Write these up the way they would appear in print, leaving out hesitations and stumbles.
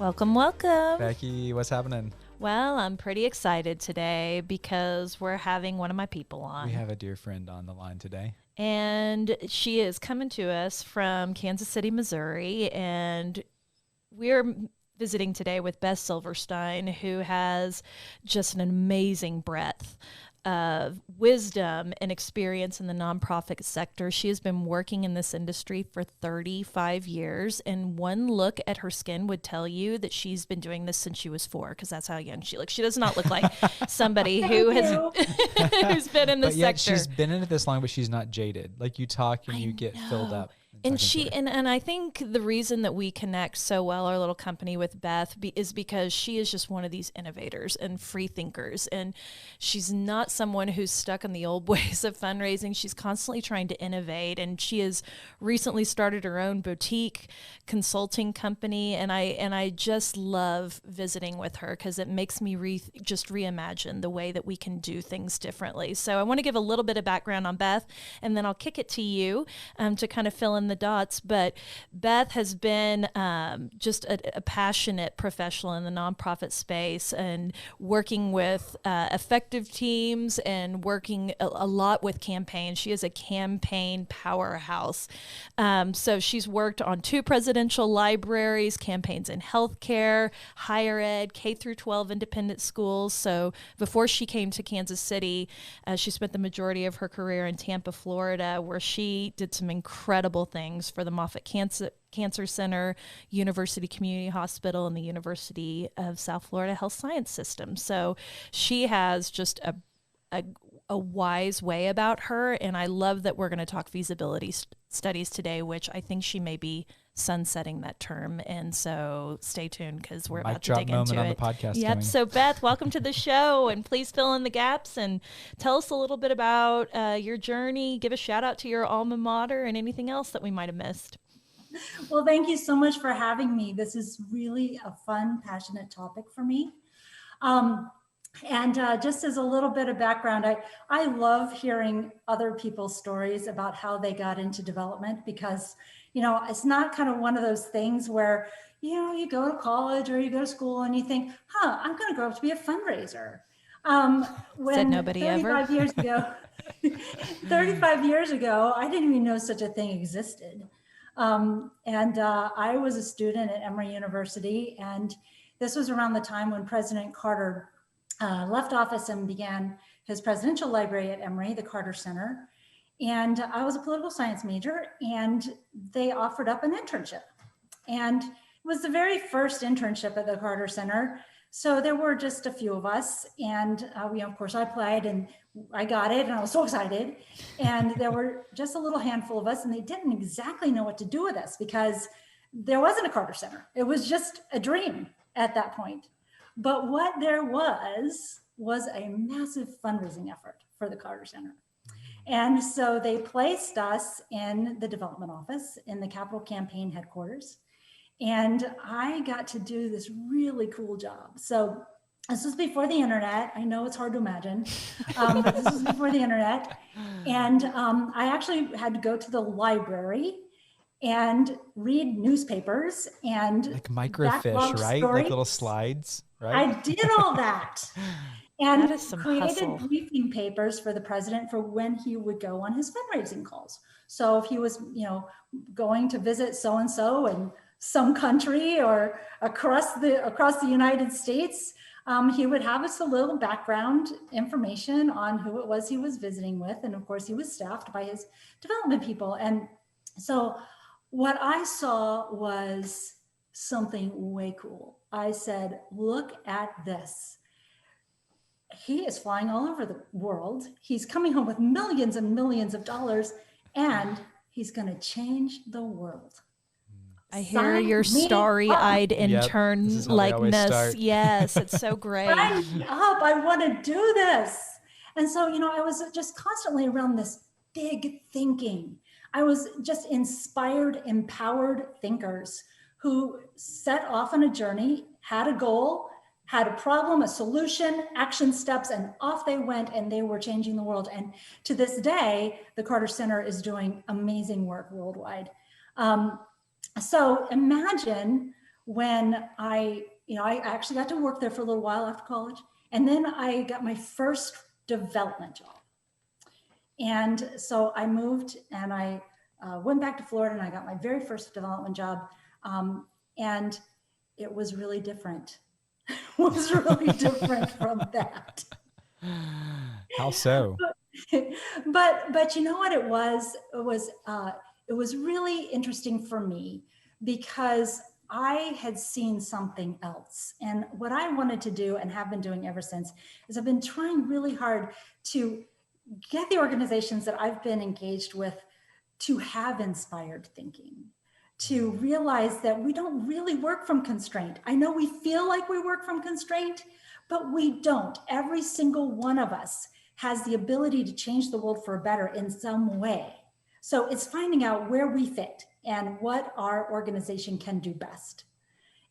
Welcome, welcome. Becky, what's happening? Well, I'm pretty excited today because we're having one of my people on. We have a dear friend on the line today. And she is coming to us from Kansas City, Missouri. And we're visiting today with Beth Silverstein, who has just an amazing breadth of wisdom and experience in the nonprofit sector. She has been working in this industry for 35 years, and one look at her skin would tell you that she's been doing this since she was 4, because that's how young she looks. She does not look like somebody who has who's been in the sector. She's been in it this long, but she's not jaded. Like, you talk and you get filled up. And I think the reason that we connect so well, our little company, with Beth is because she is just one of these innovators and free thinkers. And she's not someone who's stuck in the old ways of fundraising. She's constantly trying to innovate. And she has recently started her own boutique consulting company. And I just love visiting with her because it makes me just reimagine the way that we can do things differently. So I want to give a little bit of background on Beth, and then I'll kick it to you to kind of fill in the dots. But Beth has been just a passionate professional in the nonprofit space and working with effective teams and working a lot with campaigns. She is a campaign powerhouse. So she's worked on 2 presidential libraries, campaigns in healthcare, higher ed, K through 12 independent schools. So before she came to Kansas City, she spent the majority of her career in Tampa, Florida, where she did some incredible things for the Moffitt Cancer Center, University Community Hospital, and the University of South Florida Health Science System. So she has just a wise way about her, and I love that we're going to talk feasibility studies today, which I think she may be sunsetting that term, and so stay tuned because we're about to dig into it. On the podcast. Yep. Coming. So Beth, welcome to the show, and please fill in the gaps and tell us a little bit about your journey. Give a shout out to your alma mater and anything else that we might have missed. Well, thank you so much for having me. This is really a fun, passionate topic for me. And just as a little bit of background, I love hearing other people's stories about how they got into development, because, you know, it's not kind of one of those things where, you know, you go to college or you go to school and you think, I'm going to grow up to be a fundraiser. Said nobody 35 years ago, 35 years ago, I didn't even know such a thing existed. I was a student at Emory University, and this was around the time when President Carter left office and began his presidential library at Emory, the Carter Center. And I was a political science major, and they offered up an internship. And it was the very first internship at the Carter Center. So there were just a few of us, and of course I applied and I got it, and I was so excited. And there were just a little handful of us, and they didn't exactly know what to do with us because there wasn't a Carter Center. It was just a dream at that point. But what there was a massive fundraising effort for the Carter Center. And so they placed us in the development office in the Capital Campaign headquarters. And I got to do this really cool job. So this was before the internet. I know it's hard to imagine, but this was before the internet. And I actually had to go to the library and read newspapers and like microfiche, right? Stories. Like little slides, right? I did all that. And that is some created hustle. Briefing papers for the president for when he would go on his fundraising calls. So if he was, going to visit so-and-so in some country or across the United States, he would have us a little background information on who it was he was visiting with. And of course, he was staffed by his development people. And so what I saw was something way cool. I said, look at this. He is flying all over the world. He's coming home with millions and millions of dollars, and he's going to change the world. I hear your starry-eyed intern likeness. Yes, it's so great. Sign up. I want to do this. And so, I was just constantly around this big thinking. I was just inspired, empowered thinkers who set off on a journey, had a goal, had a problem, a solution, action steps, and off they went, and they were changing the world. And to this day, the Carter Center is doing amazing work worldwide. So imagine when I actually got to work there for a little while after college. And then I got my first development job. And so I moved and I went back to Florida and I got my very first development job. And it was really different. It was really different from that. How so? But you know what it was? It was really interesting for me because I had seen something else. And what I wanted to do and have been doing ever since is I've been trying really hard to get the organizations that I've been engaged with to have inspired thinking, to realize that we don't really work from constraint. I know we feel like we work from constraint, but we don't. Every single one of us has the ability to change the world for a better in some way. So it's finding out where we fit and what our organization can do best,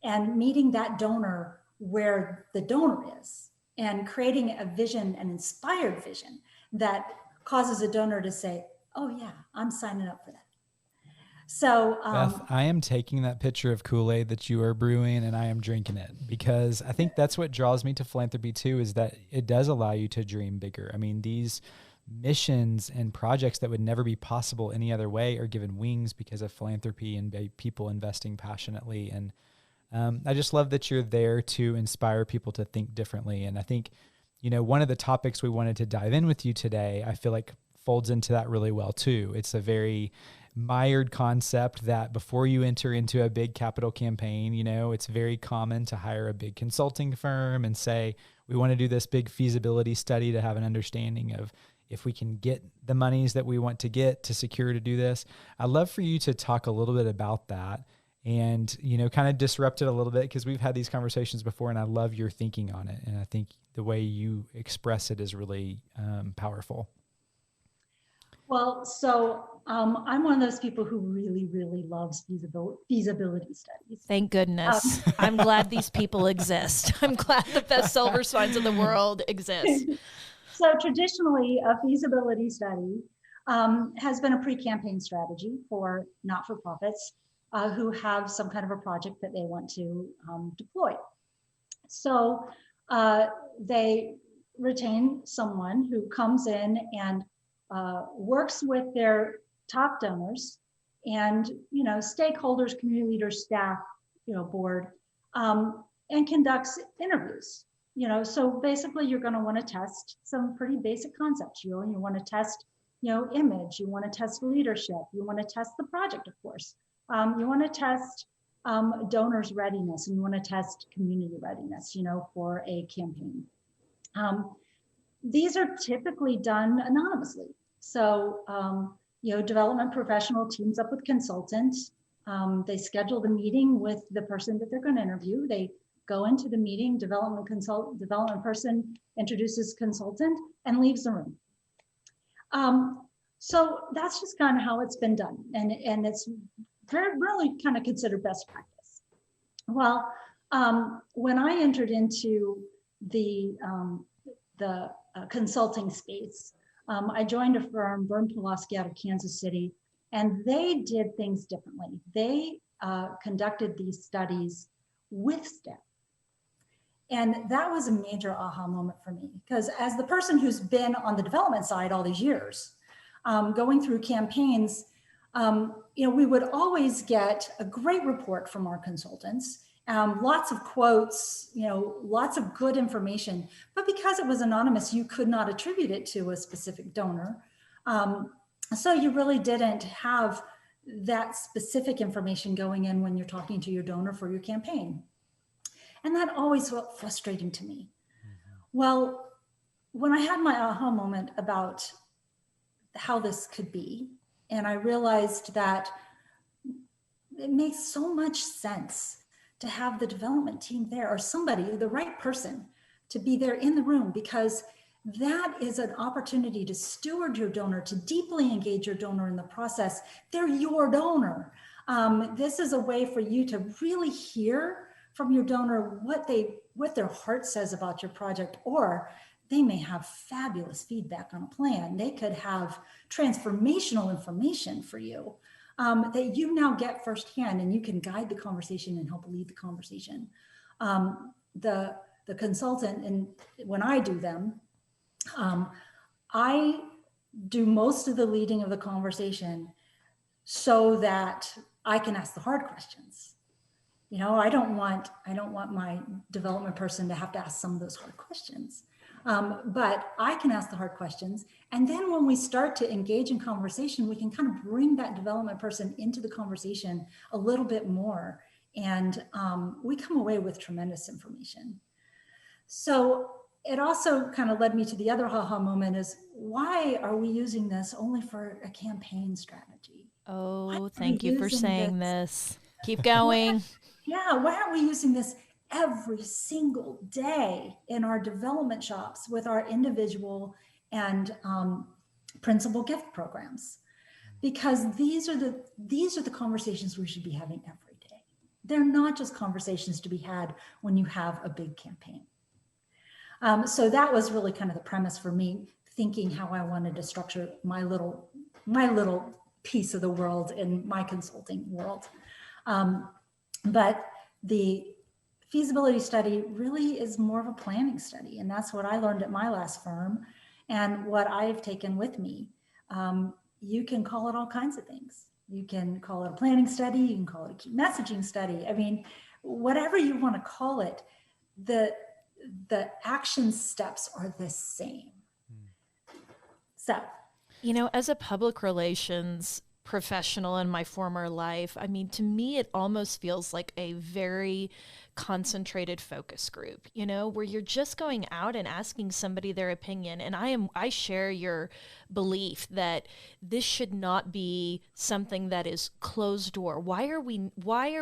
and meeting that donor where the donor is, and creating a vision, an inspired vision that causes a donor to say, oh yeah, I'm signing up for that. So Beth, I am taking that pitcher of Kool-Aid that you are brewing and I am drinking it, because I think that's what draws me to philanthropy too, is that it does allow you to dream bigger. I mean, these missions and projects that would never be possible any other way are given wings because of philanthropy and people investing passionately. And I just love that you're there to inspire people to think differently. And I think, one of the topics we wanted to dive in with you today, I feel like folds into that really well too. It's a very mired concept that before you enter into a big capital campaign, it's very common to hire a big consulting firm and say, we want to do this big feasibility study to have an understanding of if we can get the monies that we want to get to secure to do this. I'd love for you to talk a little bit about that and, kind of disrupt it a little bit, because we've had these conversations before and I love your thinking on it. And I think the way you express it is really powerful. Well, so I'm one of those people who really, really loves feasibility studies. Thank goodness. I'm glad these people exist. I'm glad the best Silversteins in the world exist. So traditionally, a feasibility study has been a pre-campaign strategy for not-for-profits who have some kind of a project that they want to deploy. So they retain someone who comes in and works with their top donors and stakeholders, community leaders, staff, board, and conducts interviews. So basically you're going to want to test some pretty basic concepts. You want to test, image. You want to test leadership. You want to test the project, of course. You want to test donors' readiness, and you want to test community readiness, for a campaign. These are typically done anonymously. So, development professional teams up with consultants. They schedule the meeting with the person that they're going to interview. They go into the meeting, development person introduces consultant and leaves the room. So that's just kind of how it's been done. And it's really kind of considered best practice. Well, when I entered into the consulting space, I joined a firm, Byrne Pulaski, out of Kansas City, and they did things differently. They conducted these studies with staff. And that was a major aha moment for me, because as the person who's been on the development side all these years, going through campaigns, we would always get a great report from our consultants, lots of quotes, lots of good information, but because it was anonymous, you could not attribute it to a specific donor. So you really didn't have that specific information going in when you're talking to your donor for your campaign. And that always felt frustrating to me. Mm-hmm. Well, when I had my aha moment about how this could be, and I realized that it makes so much sense to have the development team there, or somebody, the right person, to be there in the room, because that is an opportunity to steward your donor, to deeply engage your donor in the process. They're your donor. This is a way for you to really hear from your donor what their heart says about your project, or they may have fabulous feedback on a plan. They could have transformational information for you. that you now get firsthand, and you can guide the conversation and help lead the conversation. The consultant, and when I do them, I do most of the leading of the conversation so that I can ask the hard questions. You know, I don't want my development person to have to ask some of those hard questions. But I can ask the hard questions. And then when we start to engage in conversation, we can kind of bring that development person into the conversation a little bit more. And we come away with tremendous information. So it also kind of led me to the other aha moment is, why are we using this only for a campaign strategy? Oh, thank you for saying this. Keep going. Why aren't we using this every single day in our development shops with our individual and principal gift programs? Because these are the conversations we should be having every day. They're not just conversations to be had when you have a big campaign. So that was really kind of the premise for me, thinking how I wanted to structure my little piece of the world in my consulting world. But the feasibility study really is more of a planning study. And that's what I learned at my last firm and what I've taken with me. You can call it all kinds of things. You can call it a planning study. You can call it a key messaging study. I mean, whatever you want to call it, the action steps are the same. So, you know, as a public relations professional in my former life, I mean, to me, it almost feels like a very concentrated focus group, you know, where you're just going out and asking somebody their opinion. And I share your belief that this should not be something that is closed door. Why are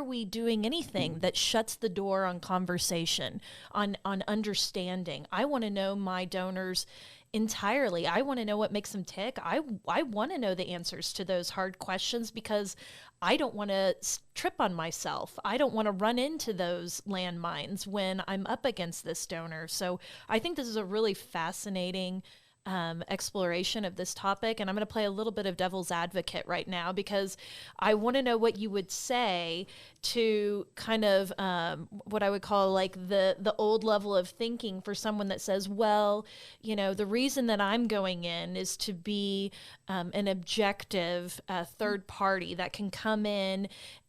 we doing anything that shuts the door on conversation, on understanding? I want to know my donors entirely. I want to know what makes them tick. I want to know the answers to those hard questions because I don't want to trip on myself. I don't want to run into those landmines when I'm up against this donor. So I think this is a really fascinating exploration of this topic. And I'm going to play a little bit of devil's advocate right now because I want to know what you would say to kind of what I would call like the old level of thinking for someone that says, well, you know, the reason that I'm going in is to be an objective third party that can come in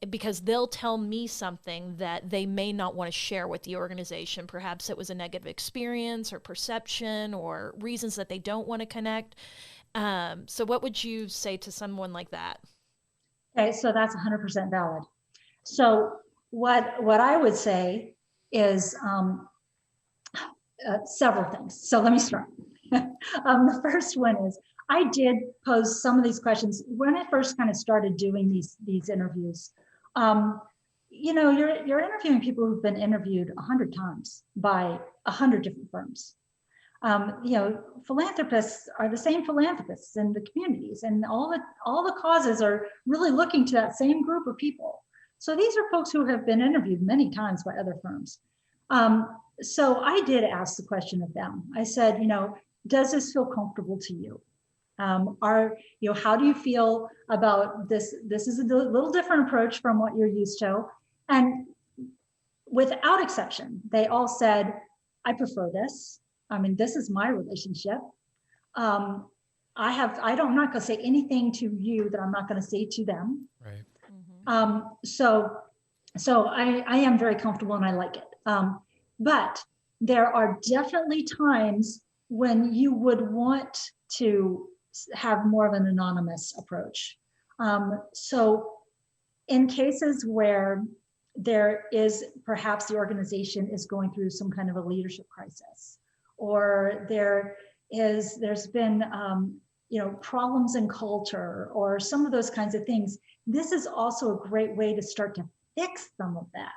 because they'll tell me something that they may not want to share with the organization. Perhaps it was a negative experience or perception or reasons that they don't want to connect. So what would you say to someone like that? Okay, so that's 100% valid. So what I would say is several things. So let me start. The first one is I did pose some of these questions when I first kind of started doing these interviews. You know, you're interviewing people who've been interviewed 100 times by 100 different firms. You know, philanthropists are the same philanthropists in the communities, and all the causes are really looking to that same group of people. So these are folks who have been interviewed many times by other firms. So I did ask the question of them. I said, you know, does this feel comfortable to you? You know, how do you feel about this? This is a little different approach from what you're used to. And without exception, they all said, I prefer this. I mean, this is my relationship. I'm not going to say anything to you that I'm not going to say to them. Right. So I am very comfortable and I like it. But there are definitely times when you would want to have more of an anonymous approach. So in cases where there is perhaps the organization is going through some kind of a leadership crisis, or there's been you know, problems in culture or some of those kinds of things, this is also a great way to start to fix some of that.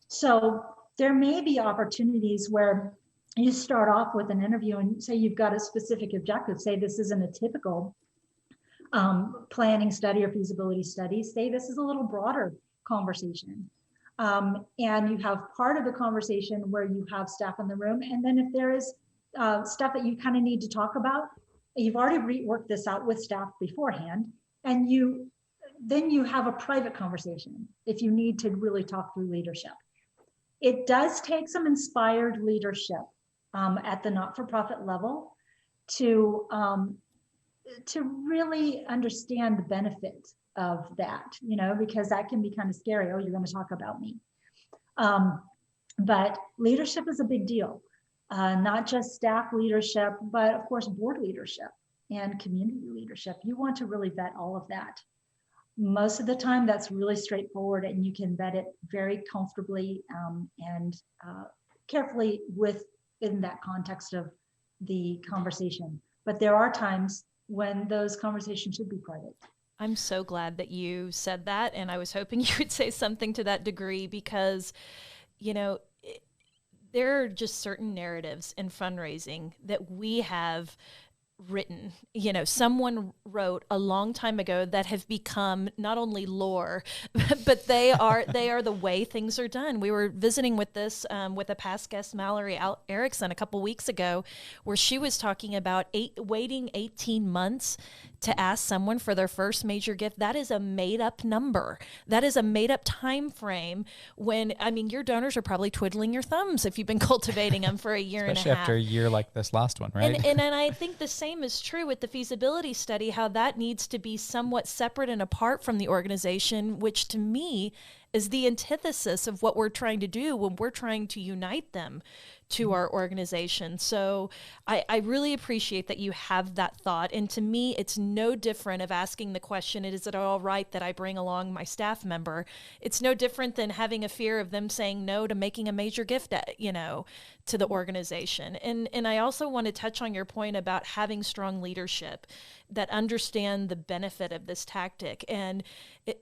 So there may be opportunities where you start off with an interview and say you've got a specific objective, say this isn't a typical planning study or feasibility study, say this is a little broader conversation. And you have part of the conversation where you have staff in the room. And then if there is stuff that you kind of need to talk about, you've already worked this out with staff beforehand, and you then you have a private conversation if you need to really talk through leadership. It does take some inspired leadership at the not-for-profit level to really understand the benefit of that, because that can be kind of scary. Oh, you're going to talk about me. But leadership is a big deal, not just staff leadership, but of course, board leadership and community leadership. You want to really vet all of that. Most of the time, that's really straightforward, and you can vet it very comfortably and carefully within that context of the conversation. But there are times when those conversations should be private. I'm so glad that you said that, and I was hoping you would say something to that degree because, there are just certain narratives in fundraising that we have written, someone wrote a long time ago that have become not only lore, but they are the way things are done. We were visiting with this with a past guest, Mallory Erickson, a couple weeks ago, where she was talking about waiting 18 months to ask someone for their first major gift. That is a made-up number. That is a made-up time frame when, your donors are probably twiddling your thumbs if you've been cultivating them for a year and a half. Especially after a year like this last one, right? And I think the same is true with the feasibility study, how that needs to be somewhat separate and apart from the organization, which to me is the antithesis of what we're trying to do when we're trying to unite them to our organization. So I really appreciate that you have that thought. And to me, it's no different of asking the question, is it all right that I bring along my staff member? It's no different than having a fear of them saying no to making a major gift, to the organization. And I also want to touch on your point about having strong leadership that understand the benefit of this tactic. And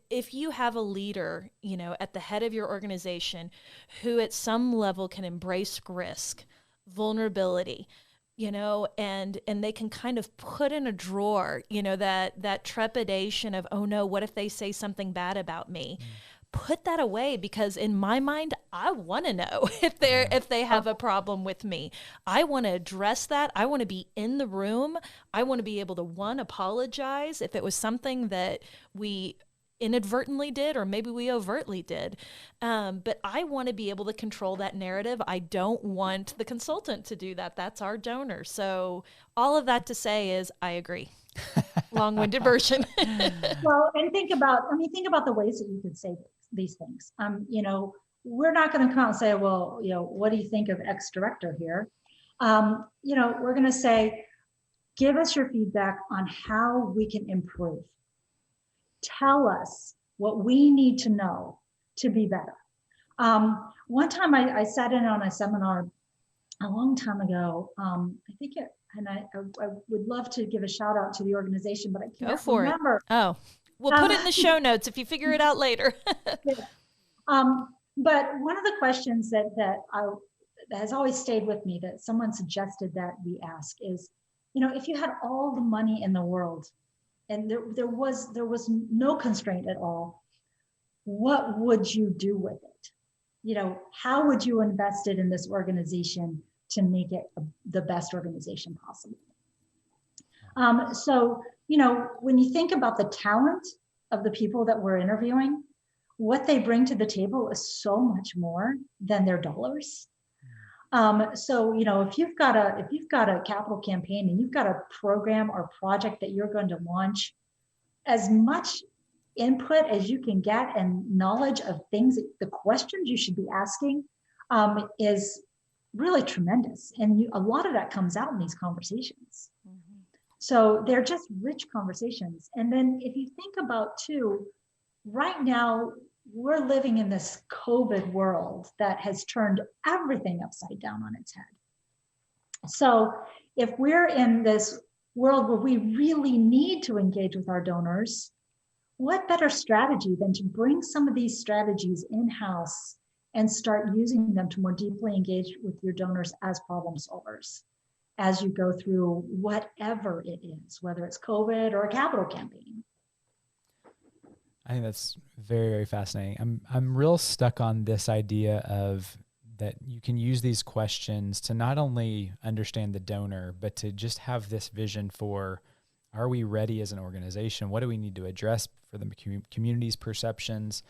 if you have a leader, at the head of your organization who at some level can embrace risk, vulnerability, and they can kind of put in a drawer, that trepidation of, oh no, what if they say something bad about me? Put that away, because in my mind, I want to know if they have a problem with me. I want to address that. I want to be in the room. I want to be able to apologize if it was something that we inadvertently did, or maybe we overtly did. But I want to be able to control that narrative. I don't want the consultant to do that. That's our donor. So all of that to say is, I agree. Long-winded version. Well, and think about the ways that you could say these things. We're not going to come out and say, well, what do you think of X director here? We're going to say, give us your feedback on how we can improve. Tell us what we need to know to be better. One time I sat in on a seminar a long time ago. I would love to give a shout out to the organization, but I can't remember. Oh, we'll put it in the show notes if you figure it out later. But one of the questions that has always stayed with me that someone suggested that we ask is, if you had all the money in the world and there was no constraint at all, what would you do with it? How would you invest it in this organization to make it the best organization possible? So, when you think about the talent of the people that we're interviewing, what they bring to the table is so much more than their dollars. So, if you've got a capital campaign and you've got a program or project that you're going to launch, as much input as you can get and knowledge of things, the questions you should be asking is really tremendous. And a lot of that comes out in these conversations. Mm-hmm. So they're just rich conversations. And then if you think about too, right now, we're living in this COVID world that has turned everything upside down on its head. So if we're in this world where we really need to engage with our donors, what better strategy than to bring some of these strategies in-house and start using them to more deeply engage with your donors as problem solvers as you go through whatever it is, whether it's COVID or a capital campaign. I think that's very, very fascinating. I'm real stuck on this idea of that you can use these questions to not only understand the donor, but to just have this vision for are we ready as an organization? What do we need to address for the community's perceptions?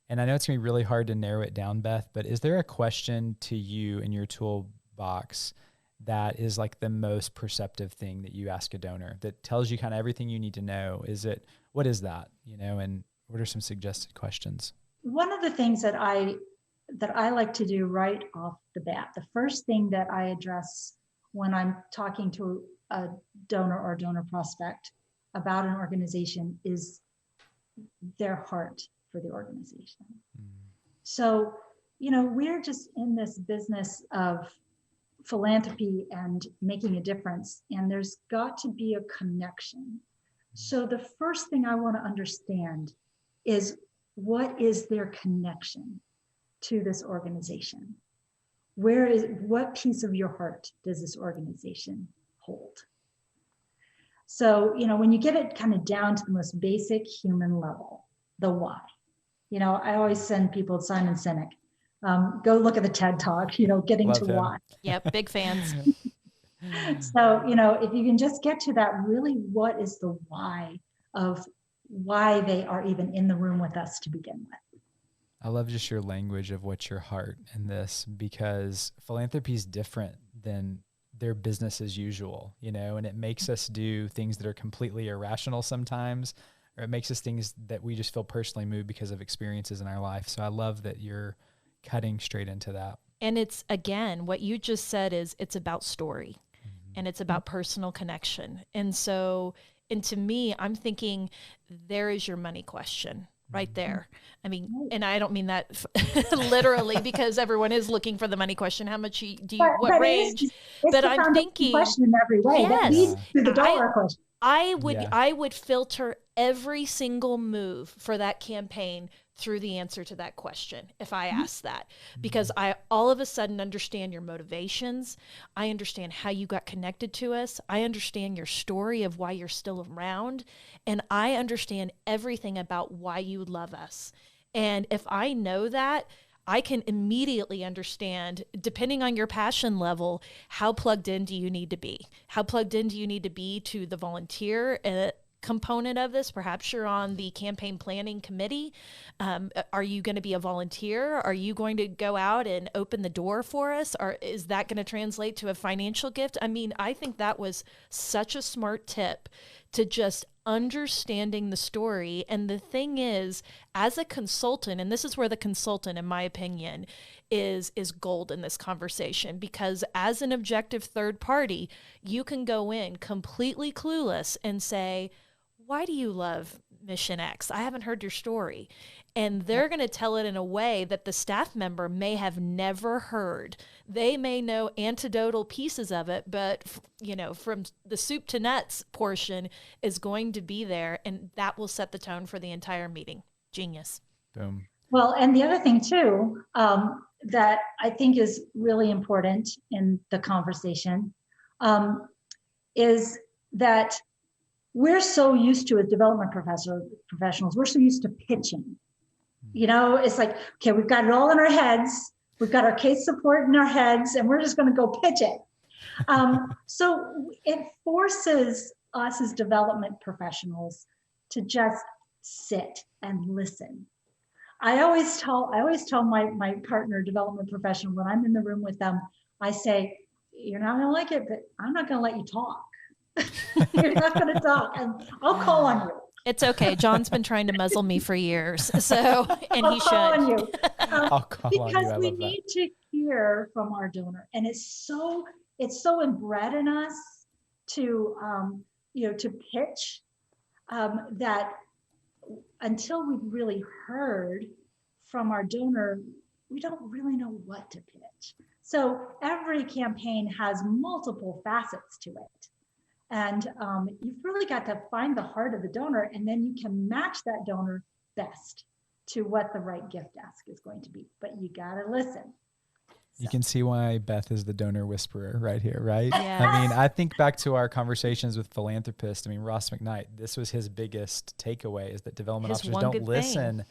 And I know it's going to be really hard to narrow it down, Beth, but is there a question to you in your toolbox that is like the most perceptive thing that you ask a donor that tells you kind of everything you need to know? What is that, and what are some suggested questions? One of the things that I like to do right off the bat, the first thing that I address when I'm talking to a donor or donor prospect about an organization is their heart for the organization. So, we're just in this business of philanthropy and making a difference, and there's got to be a connection. So the first thing I want to understand is, what is their connection to this organization? What piece of your heart does this organization hold? So, when you get it kind of down to the most basic human level, the why. I always send people to Simon Sinek. Go look at the TED Talk, getting Love to him. why. Yep, big fans. So, if you can just get to that, really, what is the why of why they are even in the room with us to begin with? I love just your language of what's your heart in this, because philanthropy is different than their business as usual, and it makes us do things that are completely irrational sometimes, or it makes us things that we just feel personally moved because of experiences in our life. So I love that you're cutting straight into that. And it's, again, what you just said is it's about story and it's about personal connection. And to me, I'm thinking there is your money question right there. I mean, and I don't mean that literally, because everyone is looking for the money question. How much what range? But I'm thinking question in every way that leads to the dollar question. I would filter every single move for that campaign through the answer to that question if I ask that, because I all of a sudden understand your motivations. I understand how you got connected to us. I understand your story of why you're still around, and I understand everything about why you love us. And if I know that, I can immediately understand, depending on your passion level, how plugged in do you need to be? How plugged in do you need to be to the volunteer component of this? Perhaps you're on the campaign planning committee. Are you going to be a volunteer? Are you going to go out and open the door for us? Or is that going to translate to a financial gift? I mean, I think that was such a smart tip to just understanding the story. And the thing is, as a consultant, and this is where the consultant, in my opinion, is gold in this conversation, because as an objective third party, you can go in completely clueless and say, why do you love Mission X? I haven't heard your story. And they're going to tell it in a way that the staff member may have never heard. They may know anecdotal pieces of it, but from the soup to nuts portion is going to be there, and that will set the tone for the entire meeting. Genius. Boom. Well, and the other thing too, that I think is really important in the conversation, is that we're so used to, as development professionals, we're so used to pitching. It's like, okay, we've got it all in our heads. We've got our case support in our heads, and we're just going to go pitch it. So it forces us as development professionals to just sit and listen. I always tell my partner, development professional, when I'm in the room with them, I say, you're not going to like it, but I'm not going to let you talk. You're not going to talk, and I'll call on you. It's okay. John's been trying to muzzle me for years, and he should. On you. I'll call on you. Because we need to hear from our donor, and it's so inbred in us to pitch, that until we've really heard from our donor, we don't really know what to pitch. So every campaign has multiple facets to it. And you've really got to find the heart of the donor, and then you can match that donor best to what the right gift ask is going to be. But you got to listen. You can see why Beth is the donor whisperer right here, right? Yes. I mean, I think back to our conversations with philanthropists. I mean, Ross McKnight, this was his biggest takeaway, is that development officers don't listen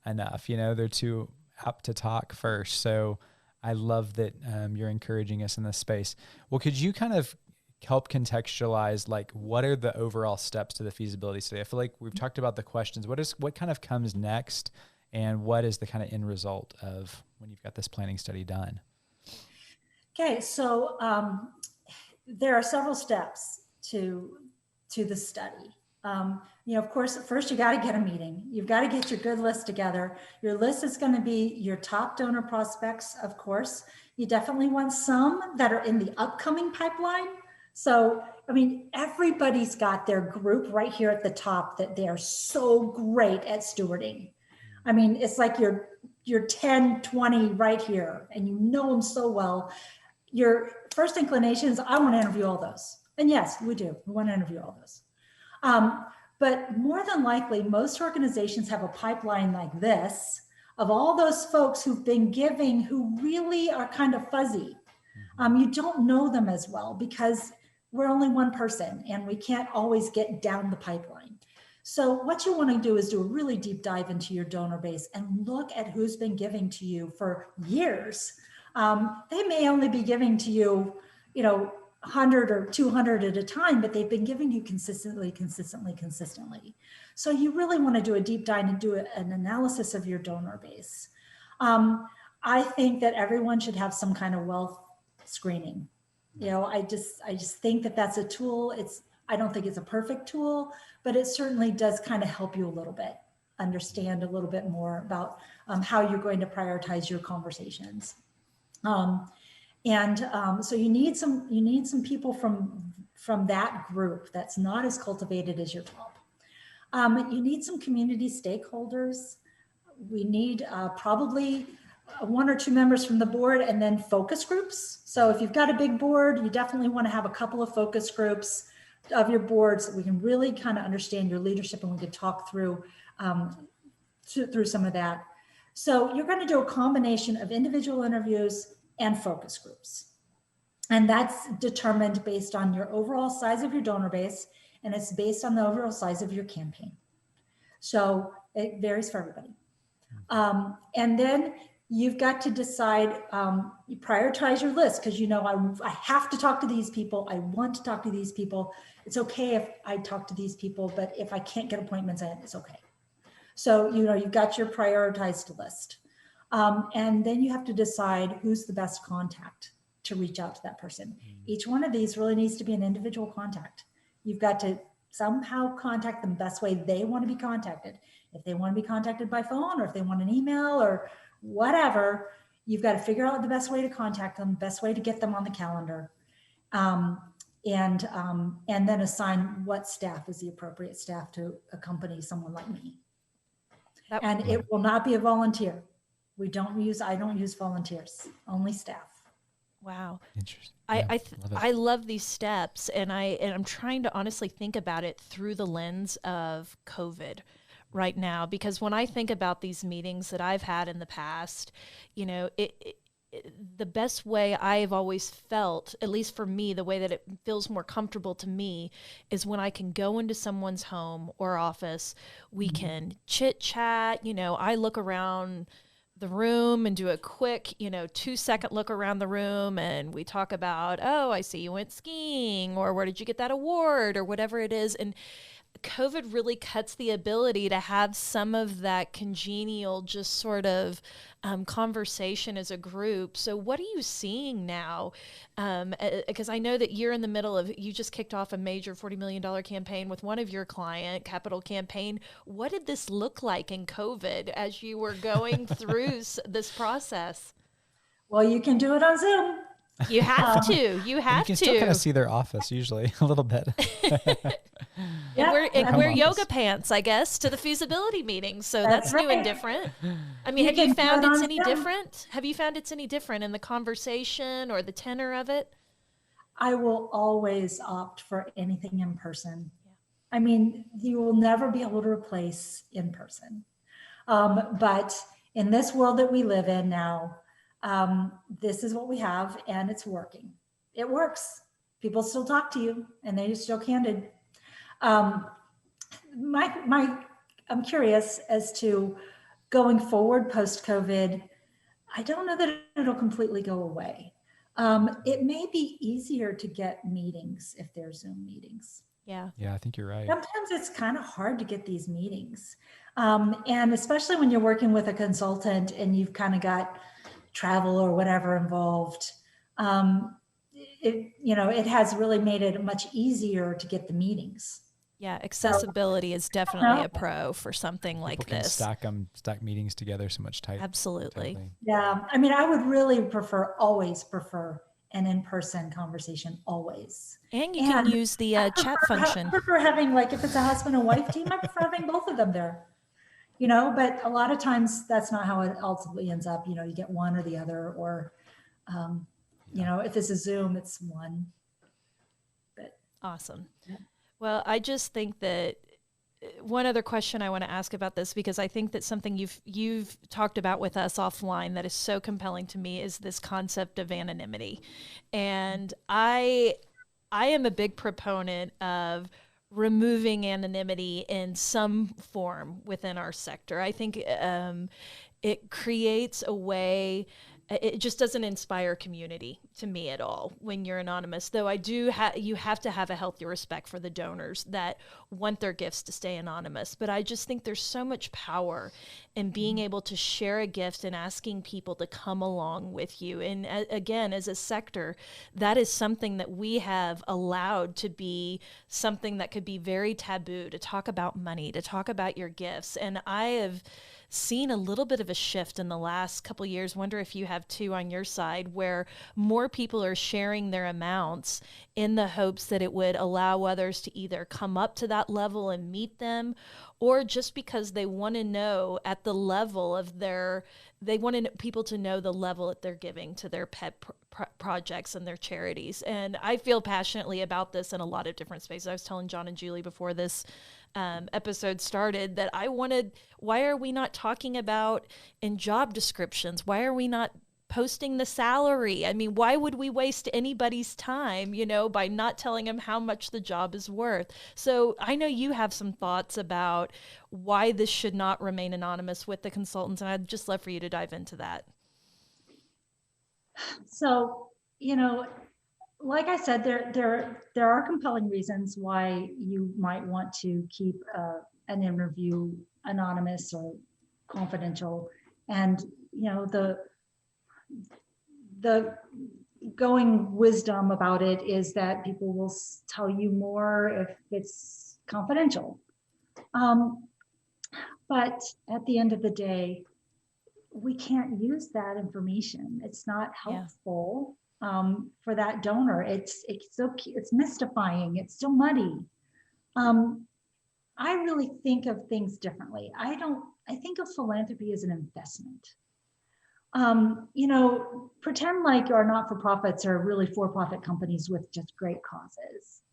enough. They're too apt to talk first. So I love that you're encouraging us in this space. Well, could you kind of help contextualize, like, what are the overall steps to the feasibility study? I feel like we've talked about the questions. What kind of comes next, and what is the kind of end result of when you've got this planning study done? Okay, so there are several steps to the study. Of course, first you got to get a meeting. You've got to get your good list together. Your list is going to be your top donor prospects, of course. You definitely want some that are in the upcoming pipeline. So, everybody's got their group right here at the top that they're so great at stewarding. It's like your 10, 20 right here, and you know them so well. Your first inclination is, I want to interview all those. And yes, we do. We want to interview all those. But more than likely, most organizations have a pipeline like this of all those folks who've been giving who really are kind of fuzzy. You don't know them as well because we're only one person and we can't always get down the pipeline. So what you want to do is do a really deep dive into your donor base and look at who's been giving to you for years. They may only be giving to you, 100 or 200 at a time, but they've been giving you consistently. So you really want to do a deep dive and do an analysis of your donor base. I think that everyone should have some kind of wealth screening. I just think that that's a tool. I don't think it's a perfect tool, but it certainly does kind of help you a little bit, understand a little bit more about how you're going to prioritize your conversations. So you need some people from that group that's not as cultivated as your top. You need some community stakeholders. We need probably one or two members from the board, and then focus groups. So if you've got a big board, you definitely want to have a couple of focus groups of your board so we can really kind of understand your leadership, and we can talk through some of that. So you're going to do a combination of individual interviews and focus groups. And that's determined based on your overall size of your donor base, and it's based on the overall size of your campaign. So it varies for everybody. And then you've got to decide, you prioritize your list, because I have to talk to these people. I want to talk to these people. It's okay if I talk to these people, but if I can't get appointments, it's okay. So, you've got your prioritized list. And then you have to decide who's the best contact to reach out to that person. Each one of these really needs to be an individual contact. You've got to somehow contact them the best way they want to be contacted. If they want to be contacted by phone, or if they want an email or whatever, you've got to figure out the best way to contact them, best way to get them on the calendar. And then assign what staff is the appropriate staff to accompany someone like me. And it will not be a volunteer. I don't use volunteers, only staff. Wow. Interesting. I love these steps, and I'm trying to honestly think about it through the lens of COVID right now, because when I think about these meetings that I've had in the past, the best way I've always felt, at least for me, the way that it feels more comfortable to me, is when I can go into someone's home or office, we can chit chat, I look around the room and do a quick, 2-second look around the room, and we talk about, oh, I see you went skiing, or where did you get that award, or whatever it is. And COVID really cuts the ability to have some of that congenial, just sort of conversation as a group. So what are you seeing now? Because I know that you're in the middle of, you just kicked off a major $40 million campaign with one of your client, Capital Campaign. What did this look like in COVID as you were going through this process? Well, you can do it on Zoom. You have to. You can still kind of see their office usually a little bit. And wear yoga pants, I guess, to the feasibility meeting. So that's new and different. Have you found it's any different? Have you found it's any different in the conversation or the tenor of it? I will always opt for anything in person. You will never be able to replace in person. But in this world that we live in now, this is what we have, and it's working. It works. People still talk to you, and they're still candid. I'm curious as to going forward post-COVID. I don't know that it'll completely go away. it may be easier to get meetings if they're Zoom meetings. Yeah. Yeah, I think you're right. Sometimes it's kind of hard to get these meetings. And especially when you're working with a consultant and you've kind of got travel or whatever involved, it has really made it much easier to get the meetings. Yeah, accessibility is definitely a pro for something like People can this. stack meetings together so much tighter. Absolutely. Tightly. Yeah, I mean, I would really always prefer an in-person conversation, always. And you can use the chat function. I prefer having, like, if it's a husband and wife team, I prefer having both of them there. But a lot of times that's not how it ultimately ends up. You get one or the other, or, if it's a Zoom, it's one. But awesome. Yeah. Well, I just think that one other question I want to ask about this, because I think that something you've talked about with us offline that is so compelling to me is this concept of anonymity. And I am a big proponent of removing anonymity in some form within our sector. I think it creates a way. It just doesn't inspire community to me at all when you're anonymous, though you have to have a healthy respect for the donors that want their gifts to stay anonymous. But I just think there's so much power in being able to share a gift and asking people to come along with you. And again, as a sector, that is something that we have allowed to be something that could be very taboo, to talk about money, to talk about your gifts. And I have seen a little bit of a shift in the last couple of years. Wonder if you have too on your side, where more people are sharing their amounts in the hopes that it would allow others to either come up to that level and meet them, or just because they want to know at the level of they want people to know the level that they're giving to their pet projects and their charities. And I feel passionately about this in a lot of different spaces. I was telling John and Julie before this episode started that why are we not talking about in job descriptions? Why are we not posting the salary? I mean, why would we waste anybody's time, by not telling them how much the job is worth? So I know you have some thoughts about why this should not remain anonymous with the consultants, and I'd just love for you to dive into that. So, like I said, there are compelling reasons why you might want to keep an interview anonymous or confidential. And, the going wisdom about it is that people will tell you more if it's confidential. But at the end of the day, we can't use that information. It's not helpful for that donor. It's mystifying. It's still muddy. I really think of things differently. I think of philanthropy as an investment. Pretend like our not-for-profits are really for-profit companies with just great causes.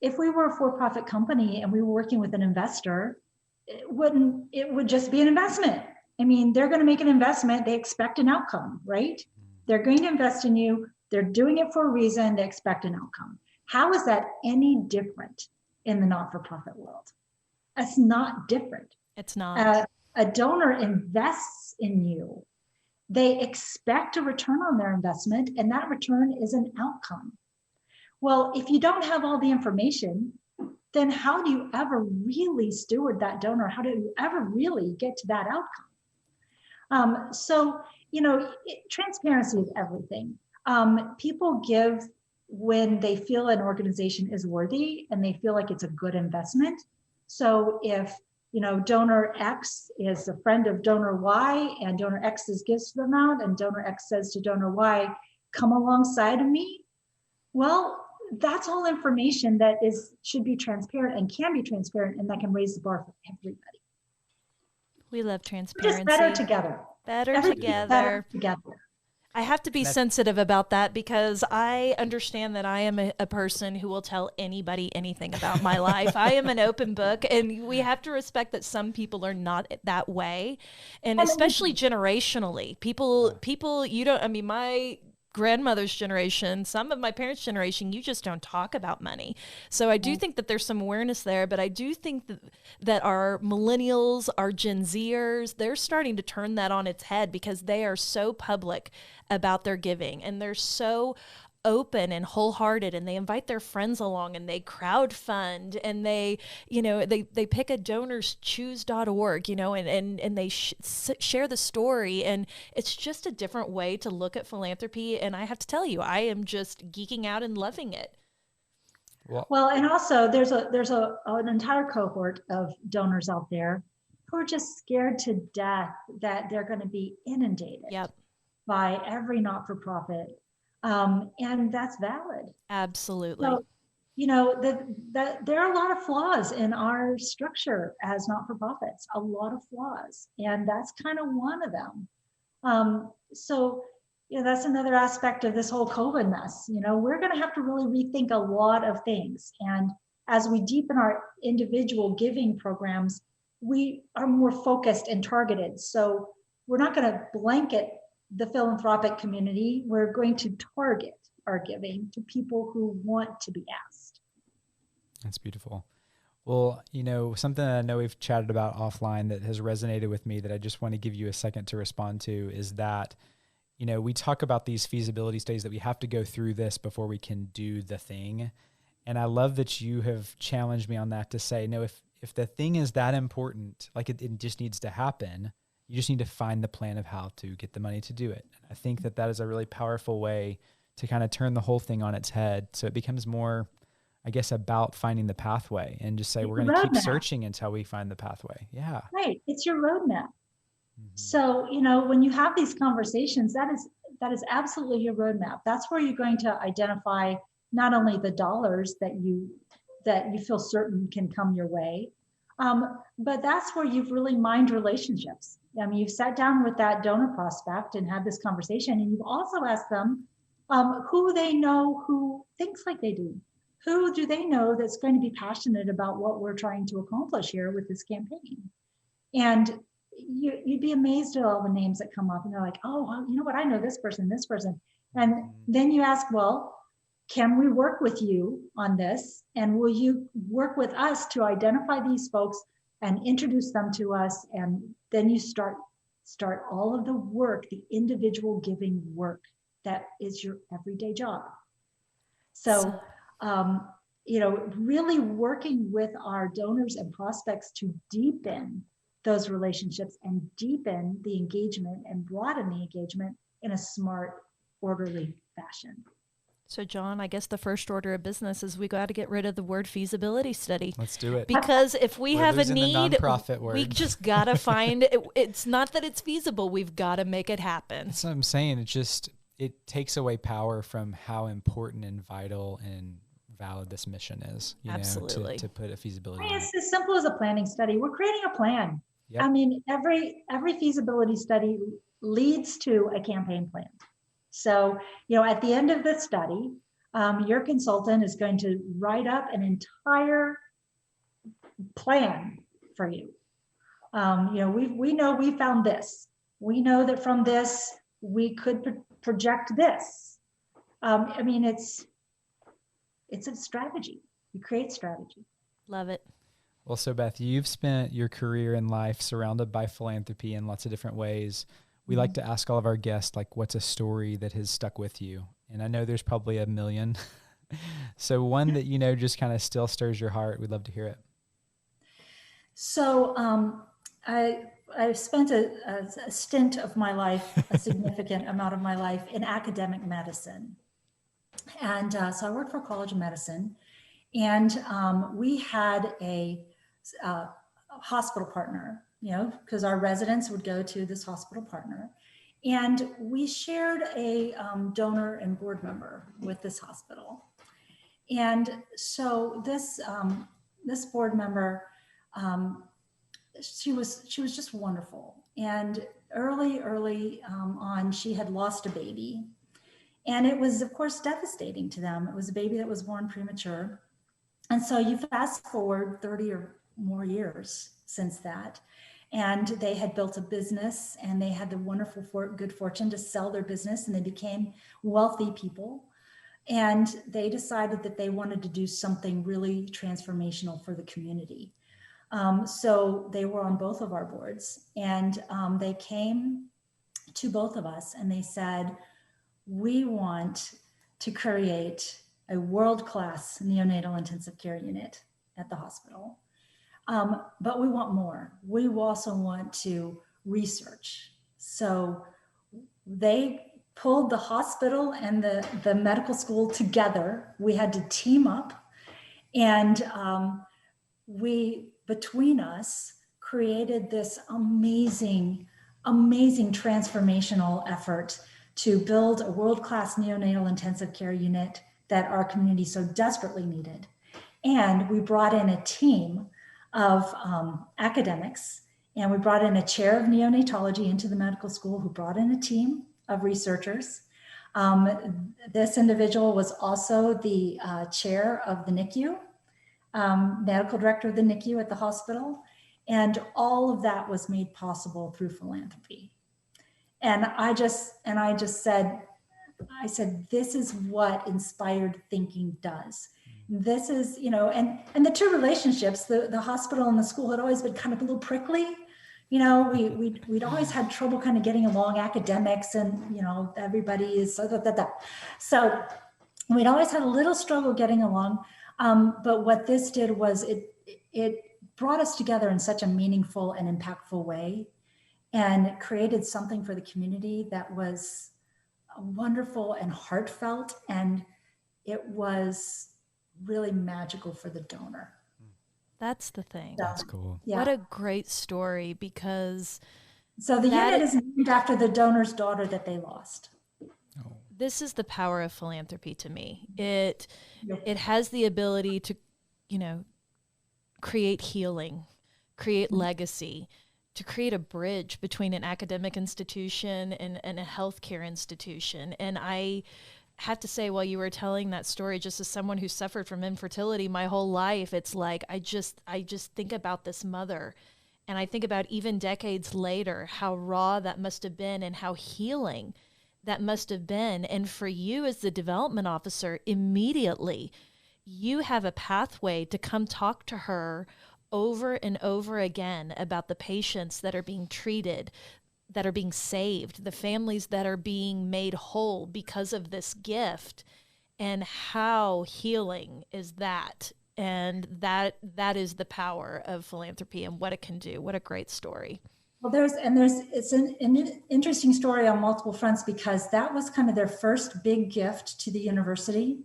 If we were a for-profit company and we were working with an investor, it would just be an investment. I mean, they're going to make an investment. They expect an outcome, right? They're going to invest in you. They're doing it for a reason. They expect an outcome. How is that any different in the not-for-profit world? It's not different. It's not. A donor invests in you. They expect a return on their investment, and that return is an outcome. Well, if you don't have all the information, then how do you ever really steward that donor? How do you ever really get to that outcome? Transparency is everything. People give when they feel an organization is worthy and they feel like it's a good investment. So if donor X is a friend of donor Y and donor X's gives them out and donor X says to donor Y, come alongside of me. Well, that's all information that should be transparent and can be transparent, and that can raise the bar for everybody. We love transparency. Just better together. Better together. I have to be sensitive about that because I understand that I am a person who will tell anybody anything about my life. I am an open book, and we have to respect that some people are not that way. And especially generationally, people, my grandmother's generation, some of my parents' generation, you just don't talk about money. So I do think that there's some awareness there, but I do think that our millennials, our Gen Zers, they're starting to turn that on its head because they are so public about their giving, and they're so open and wholehearted, and they invite their friends along, and they crowdfund, and they pick a donorschoose.org, and they share the story. And it's just a different way to look at philanthropy. And I have to tell you, I am just geeking out and loving it. Well, and also there's an entire cohort of donors out there who are just scared to death that they're going to be inundated by every not-for-profit. And that's valid. Absolutely. So, there are a lot of flaws in our structure as not-for-profits, a lot of flaws, and that's kind of one of them. So, that's another aspect of this whole COVID mess. We're going to have to really rethink a lot of things. And as we deepen our individual giving programs, we are more focused and targeted. So we're not going to blanket the philanthropic community. We're going to target our giving to people who want to be asked. That's beautiful. Well, something that I know we've chatted about offline that has resonated with me that I just want to give you a second to respond to is that, we talk about these feasibility studies that we have to go through this before we can do the thing. And I love that you have challenged me on that to say, no, if the thing is that important, like it just needs to happen, you just need to find the plan of how to get the money to do it. I think that is a really powerful way to kind of turn the whole thing on its head. So it becomes more, I guess, about finding the pathway and just say, we're going to keep searching until we find the pathway. Yeah. Right. It's your roadmap. So, when you have these conversations, that is absolutely your roadmap. That's where you're going to identify not only the dollars that you feel certain can come your way, but that's where you've really mined relationships. I mean, you've sat down with that donor prospect and had this conversation, and you've also asked them who they know who thinks like they do. Who do they know that's going to be passionate about what we're trying to accomplish here with this campaign? And you'd be amazed at all the names that come up, and they're like, oh, well, you know what? I know this person. And then you ask, well, can we work with you on this? And will you work with us to identify these folks and introduce them to us? And then you start all of the work, the individual giving work that is your everyday job. So, really working with our donors and prospects to deepen those relationships and deepen the engagement and broaden the engagement in a smart, orderly fashion. So, John, I guess the first order of business is we got to get rid of the word feasibility study. Let's do it. Because if we have a need, we just got to find it. It's not that it's feasible. We've got to make it happen. That's what I'm saying. It takes away power from how important and vital and valid this mission is. Absolutely. To put a feasibility. It's as simple as a planning study. We're creating a plan. Yep. I mean, every feasibility study leads to a campaign plan. So, at the end of the study, your consultant is going to write up an entire plan for you. We know we found this. We know that from this, we could project this. It's a strategy. You create strategy. Love it. Well, so Beth, you've spent your career in life surrounded by philanthropy in lots of different ways. We like to ask all of our guests, what's a story that has stuck with you? And I know there's probably a million. So one that, just kind of still stirs your heart. We'd love to hear it. So I've spent a stint of my life, a significant amount of my life in academic medicine. And so I worked for a college of medicine, and we had a hospital partner, because our residents would go to this hospital partner, and we shared a donor and board member with this hospital. And so this board member, she was just wonderful. And early on, she had lost a baby, and it was, of course, devastating to them. It was a baby that was born premature. And so you fast forward 30 or more years since that, And they had built a business, and they had the wonderful good fortune to sell their business, and they became wealthy people. And they decided that they wanted to do something really transformational for the community. So they were on both of our boards, and they came to both of us and they said, we want to create a world-class neonatal intensive care unit at the hospital. But we want more. We also want to research. So they pulled the hospital and the medical school together. We had to team up, and we, between us, created this amazing transformational effort to build a world-class neonatal intensive care unit that our community so desperately needed. And we brought in a team of academics, and we brought in a chair of neonatology into the medical school who brought in a team of researchers. This individual was also the chair of the NICU, medical director of the NICU at the hospital. And all of that was made possible through philanthropy. And I just said, this is what inspired thinking does. This is, and the two relationships, the hospital and the school had always been kind of a little prickly. We'd always had trouble kind of getting along, academics, and, everybody is so we'd always had a little struggle getting along. But what this did was it brought us together in such a meaningful and impactful way, and created something for the community that was wonderful and heartfelt, and it was really magical for the donor. That's the thing. That's cool. Yeah. What a great story, because so the unit is named after the donor's daughter that they lost. This is the power of philanthropy to me. It has the ability to, create healing, create legacy, to create a bridge between an academic institution and a healthcare institution. And I have to say, while you were telling that story, just as someone who suffered from infertility my whole life, it's like I just think about this mother, and I think about, even decades later, how raw that must have been and how healing that must have been. And for you as the development officer, immediately you have a pathway to come talk to her over and over again about the patients that are being treated, that are being saved, the families that are being made whole because of this gift, and how healing is that. And that is the power of philanthropy and what it can do. What a great story. Well, it's an interesting story on multiple fronts, because that was kind of their first big gift to the university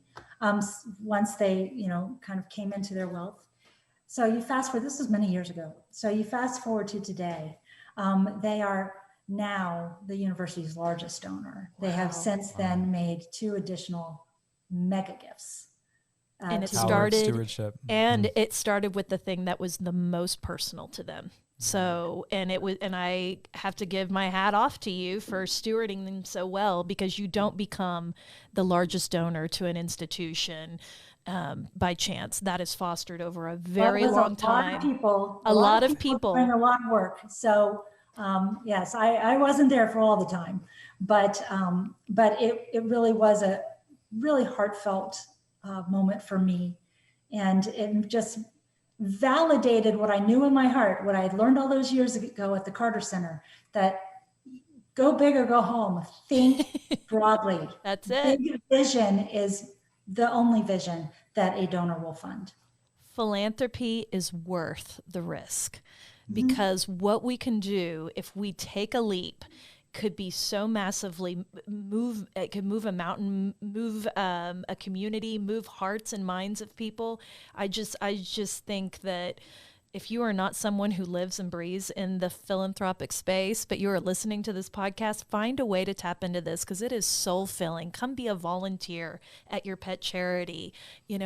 once they, kind of came into their wealth. So you fast forward, this was many years ago. So you fast forward to today. They are now the university's largest donor. They have since then made 2 additional mega gifts. And it started with the thing that was the most personal to them. So, and I have to give my hat off to you for stewarding them so well, because you don't become the largest donor to an institution by chance. That is fostered over a very long time. A lot of people doing a lot of work. So, yes, I wasn't there for all the time, but it really was a really heartfelt moment for me, and it just validated what I knew in my heart, what I had learned all those years ago at the Carter Center, that go big or go home, think broadly. That's it. Big vision is the only vision that a donor will fund. Philanthropy is worth the risk, because what we can do if we take a leap could be so massively it could move a mountain, move a community, move hearts and minds of people. I just think that if you are not someone who lives and breathes in the philanthropic space, but you are listening to this podcast, find a way to tap into this, because it is soul filling. Come be a volunteer at your pet charity.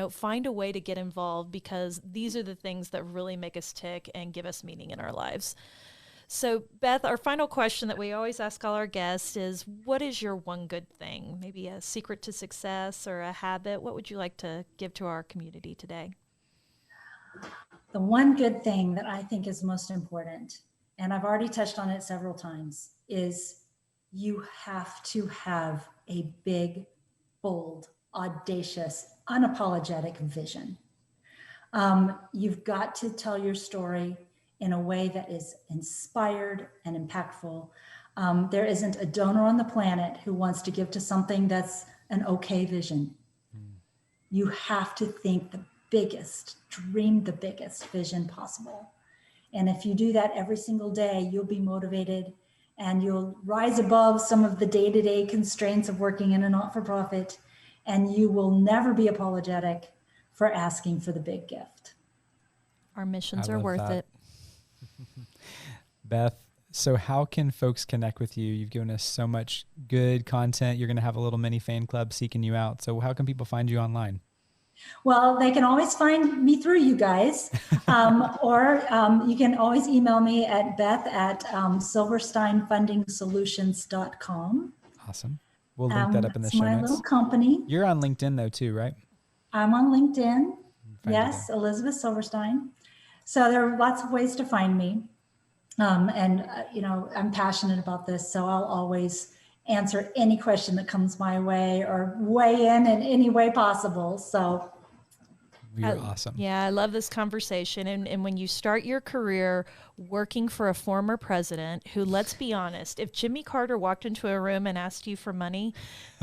Find a way to get involved, because these are the things that really make us tick and give us meaning in our lives. So, Beth, our final question that we always ask all our guests is, what is your one good thing? Maybe a secret to success or a habit. What would you like to give to our community today? The one good thing that I think is most important, and I've already touched on it several times, is you have to have a big, bold, audacious, unapologetic vision. You've got to tell your story in a way that is inspired and impactful. There isn't a donor on the planet who wants to give to something that's an okay vision. You have to think the biggest, dream the biggest vision possible. And if you do that every single day, you'll be motivated and you'll rise above some of the day-to-day constraints of working in a not-for-profit, and you will never be apologetic for asking for the big gift. Our missions are worth it. Beth, so how can folks connect with you? You've given us so much good content. You're going to have a little mini fan club seeking you out. So how can people find you online? Well, they can always find me through you guys, or you can always email me at beth@silversteinfundingsolutions.com. Awesome. We'll link that up in the show notes. It's my little company. You're on LinkedIn though too, right? I'm on LinkedIn. Yes, Elizabeth Silverstein. So there are lots of ways to find me. I'm passionate about this, so I'll always answer any question that comes my way or weigh in any way possible. So you're awesome. Yeah, I love this conversation. And when you start your career working for a former president who, let's be honest, if Jimmy Carter walked into a room and asked you for money,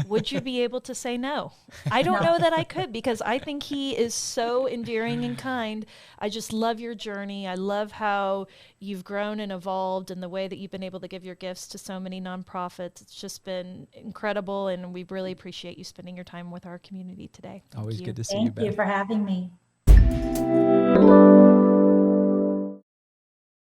would you be able to say no? I don't know that I could, because I think he is so endearing and kind. I just love your journey. I love how you've grown and evolved and the way that you've been able to give your gifts to so many nonprofits. It's just been incredible, and we really appreciate you spending your time with our community today. Always good to see you, Beth. Thank you for having me.